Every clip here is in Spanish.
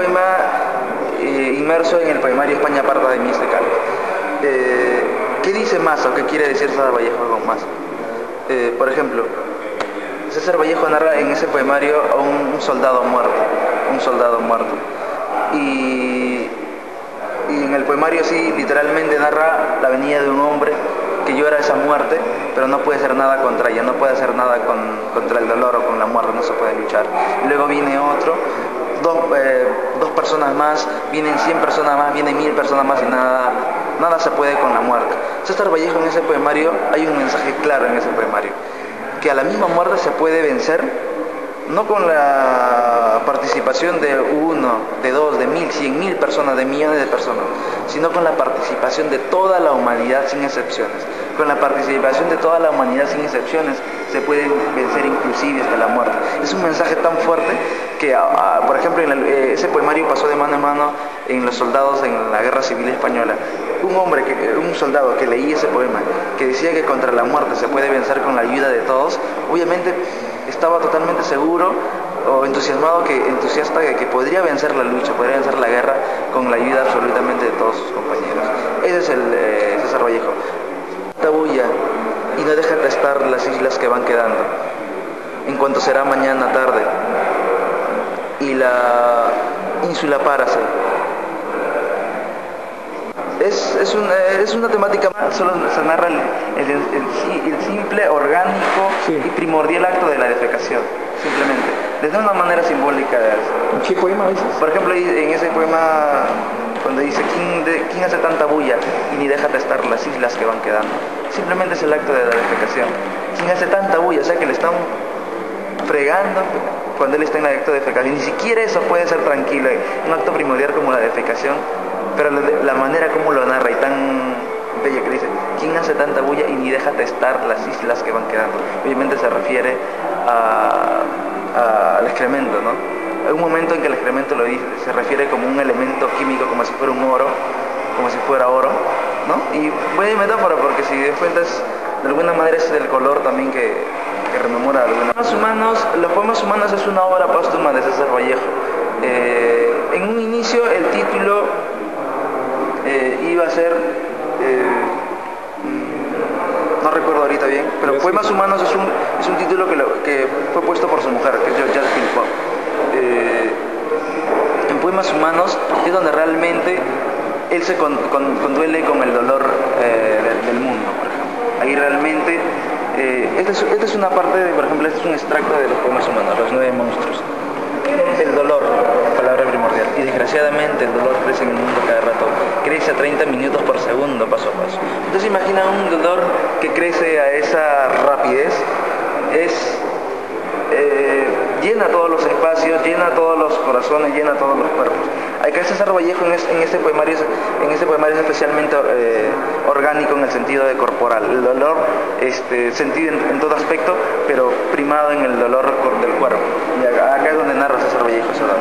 poema inmerso en el poemario España Parda de Mies de Cal. ¿Qué dice más o qué quiere decir César Vallejo con más? Por ejemplo, César Vallejo narra en ese poemario a un soldado muerto, y en el poemario sí literalmente narra la venida de un hombre que llora esa muerte, pero no puede hacer nada contra ella, no puede hacer nada contra el dolor o con la muerte, no se puede luchar. Luego viene otro, dos personas más, vienen 100 personas más, vienen 1000 personas más y nada se puede con la muerte. César Vallejo en ese poemario, hay un mensaje claro en ese poemario, que a la misma muerte se puede vencer, no con la participación de 1, de 2, de 1000, 100.000 personas, de millones de personas, sino con la participación de toda la humanidad sin excepciones. Con la participación de toda la humanidad sin excepciones se puede vencer inclusive hasta la muerte. Es un mensaje tan fuerte que, por ejemplo, ese poemario pasó de mano en mano en los soldados en la Guerra Civil Española. Un soldado que leía ese poema, que decía que contra la muerte se puede vencer con la ayuda de todos, obviamente estaba totalmente seguro o entusiasta de que podría vencer la lucha, podría vencer la guerra con la ayuda absolutamente de todos sus compañeros. Ese es el César Vallejo. Tabulla y no deja de estar las islas que van quedando, en cuanto será mañana tarde, y la ínsula párase. Es una temática, solo se narra el simple, orgánico y primordial acto de la defecación, simplemente, desde una manera simbólica. ¿En qué poema dices? Por ejemplo, en ese poema, cuando dice, ¿quién hace tanta bulla y ni deja de estar las islas que van quedando? Simplemente es el acto de la defecación. ¿Quién hace tanta bulla? O sea, que le están fregando cuando él está en el acto de defecación. Ni siquiera eso puede ser tranquilo, un acto primordial como la defecación, pero la manera como lo narra y tan bella que dice, ¿quién hace tanta bulla y ni deja de estar las islas que van quedando? Obviamente se refiere al excremento, ¿no? Hay un momento en que el excremento se refiere como un elemento químico, como si fuera oro, ¿no? Y buena metáfora, porque si de cuenta de alguna manera es el color también que rememora alguna. Los poemas humanos es una obra póstuma de César Vallejo. En un inicio el título iba a ser, no recuerdo ahorita bien, pero Poemas Humanos es un título que fue puesto por su mujer, que es Georgette Philpott. En Poemas Humanos es donde realmente él se conduele con el dolor del mundo, por ejemplo. Ahí realmente, esta es una parte, por ejemplo, este es un extracto de los Poemas Humanos, los 9 monstruos. El dolor, palabra primordial, y desgraciadamente el dolor crece en el mundo cada rato, crece a 30 minutos por segundo, paso a paso. Entonces imagina un dolor que crece a esa rapidez, llena todos los espacios, llena todos los corazones, llena todos los cuerpos. Acá César Vallejo en este poemario es especialmente orgánico en el sentido de corporal. El dolor sentido en todo aspecto, pero primado en el dolor del cuerpo. Y acá es donde narra César Vallejo ese dolor.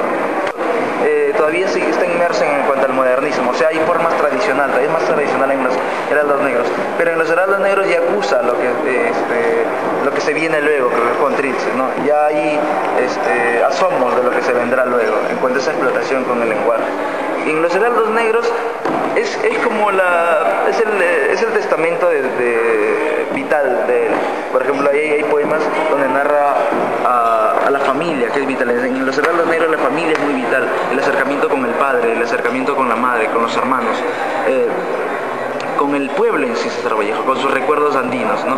Todavía está inmerso en cuanto al modernismo, o sea, hay formas tradicionales, es más tradicional en los heraldos negros, pero en los heraldos negros ya acusa lo que se viene luego, que es con Trilce, ¿no? Ya hay asomos de lo que se vendrá luego, en cuanto a esa explotación con el lenguaje. Y en los heraldos negros es el testamento vital de él. Por ejemplo, ahí hay poemas donde narra a la familia, que es vital. En los heraldos negros la familia es muy vital, el acercamiento con el padre, el acercamiento con la madre, con los hermanos, con el pueblo en sí, César Vallejo, con sus recuerdos andinos, ¿no?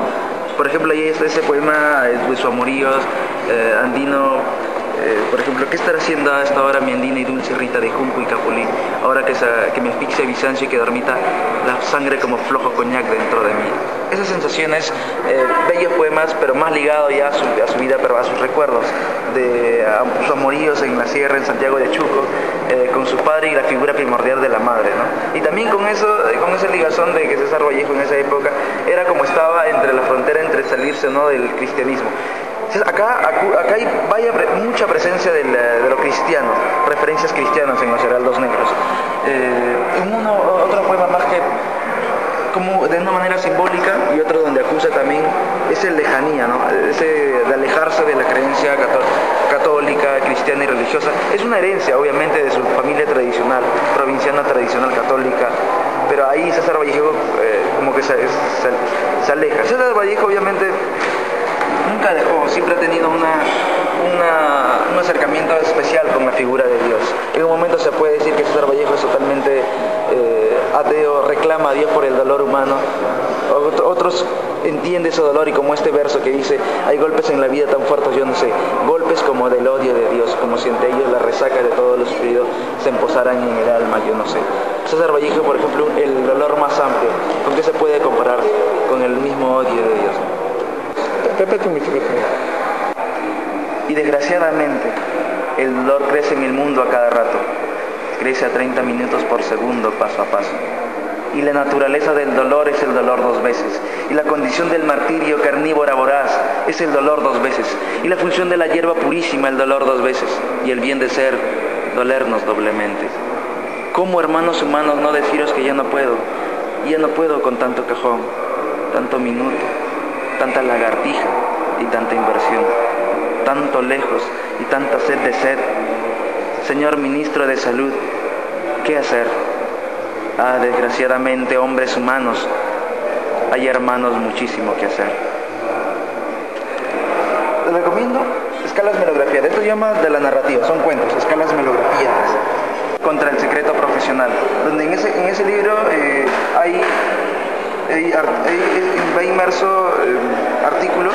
Por ejemplo, ahí está ese poema de su amoríos andino. Por ejemplo, ¿qué estará haciendo a esta hora mi andina y dulce Rita de junco y capulí? Ahora que me asfixia Bizancio y que dormita la sangre como flojo coñac dentro de mí. Esas sensaciones, bellos poemas, pero más ligados ya a su vida, pero a sus recuerdos, a sus amoríos en la sierra, en Santiago de Chuco, con su padre y la figura primordial de la madre, ¿no? Y también con ese ligazón de que César Vallejo en esa época era como estaba entre la frontera entre salirse o no del cristianismo. Acá hay mucha presencia de lo cristiano, referencias cristianas en los heraldos negros. Otro poema más que como de una manera simbólica y otro donde acusa también es el lejanía, ¿no? Ese de alejarse de la creencia católica, cristiana. cristiana y religiosa. Es una herencia, obviamente, de su familia tradicional, provinciana tradicional católica, pero ahí César Vallejo como que se aleja. César Vallejo, obviamente, nunca dejó, siempre ha tenido un acercamiento especial con la figura de Dios. En un momento se puede decir que César Vallejo es totalmente ateo, reclama a Dios por el dolor humano. Otros entienden ese dolor, y como este verso que dice: hay golpes en la vida tan fuertes, yo no sé, golpes como del odio de Dios, como si entre ellos la resaca de todos los sufridos se emposaran en el alma, yo no sé. César Vallejo, por ejemplo, el dolor más amplio, ¿con qué se puede comparar? Con el mismo odio de Dios. Repete un poquito. Y desgraciadamente, el dolor crece en el mundo a cada rato, crece a 30 minutos por segundo, paso a paso. Y la naturaleza del dolor es el dolor dos veces, y la condición del martirio carnívora voraz es el dolor dos veces, y la función de la hierba purísima el dolor dos veces, y el bien de ser, dolernos doblemente. ¿Cómo, hermanos humanos, no deciros que ya no puedo con tanto cajón, tanto minuto, tanta lagartija y tanta inversión, tanto lejos y tanta sed de sed? Señor Ministro de Salud, ¿qué hacer? Ah, desgraciadamente, hombres humanos, hay hermanos muchísimo que hacer. Les recomiendo Escalas Melografías. Esto se llama de la narrativa, son cuentos, Escalas Melografías. Contra el secreto profesional, donde en ese libro va inmerso artículos,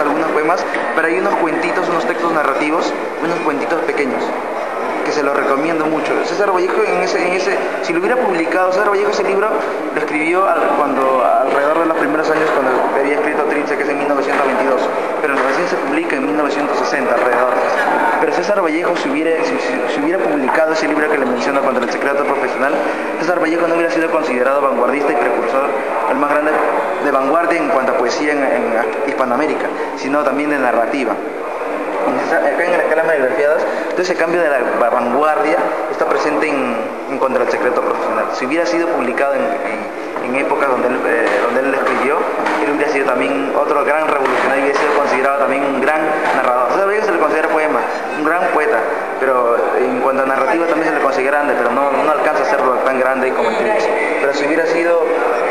algunos poemas, pero hay unos cuentitos, unos textos narrativos, unos cuentitos pequeños, que se los recomiendo mucho. César Vallejo, si lo hubiera publicado, César Vallejo ese libro lo escribió alrededor de los primeros años, cuando había escrito Trince, que es en 1922, pero recién se publica en 1960 alrededor. Pero César Vallejo, si hubiera publicado ese libro que le menciono, Contra el secreto profesional, César Vallejo no hubiera sido considerado vanguardista y precursor, el más grande de vanguardia en cuanto a poesía en Hispanoamérica, sino también de narrativa. Acá en las Escalas Melografías, entonces ese cambio de la vanguardia está presente en Contra el secreto profesional. Si hubiera sido publicado en épocas donde él escribió, él hubiera sido también otro gran revolucionario, hubiera sido considerado también un gran narrador. César Vallejo se le considera poema, un gran poeta, pero en cuanto a narrativa también se le considera grande, pero no alcanza a serlo tan grande como el Trince. Pero si hubiera sido,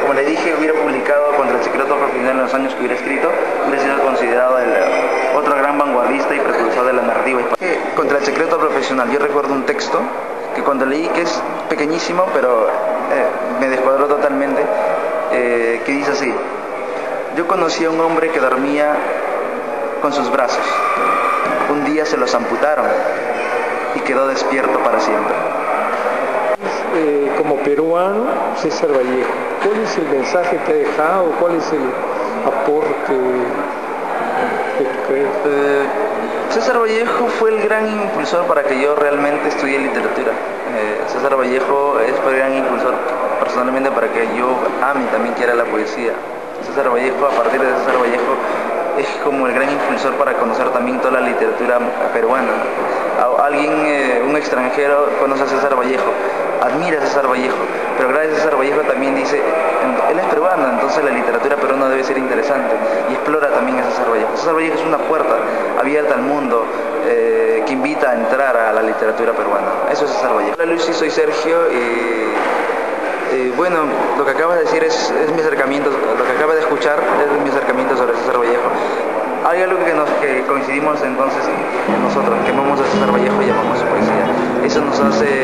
como le dije, hubiera publicado Contra el secreto profesional en los años que hubiera escrito, hubiera sido considerado otro gran vanguardista y precursor de la narrativa. Contra el secreto profesional, yo recuerdo un texto que cuando leí, que es pequeñísimo, pero me descuadró totalmente, que dice así: yo conocí a un hombre que dormía con sus brazos. Un día se los amputaron y quedó despierto para siempre. Como peruano, César Vallejo, ¿cuál es el mensaje que ha dejado? ¿Cuál es el aporte que tú crees? César Vallejo fue el gran impulsor para que yo realmente estudie literatura. César Vallejo fue el gran impulsor personalmente para que yo ame y también quiera la poesía. César Vallejo, a partir de César Vallejo, es como el gran impulsor para conocer también toda la literatura peruana. Un extranjero conoce a César Vallejo, admira a César Vallejo, pero gracias a César Vallejo también dice: él es peruano, entonces la literatura peruana debe ser interesante, y explora también a César Vallejo. César Vallejo es una puerta abierta al mundo que invita a entrar a la literatura peruana. Eso es César Vallejo. Hola Lucy, soy Sergio. Bueno, lo que acabas de decir es mi acercamiento, lo que acabas de escuchar es mi acercamiento sobre César Vallejo. Hay algo que coincidimos entonces nosotros, que amamos a César Vallejo y amamos su poesía. Eso nos hace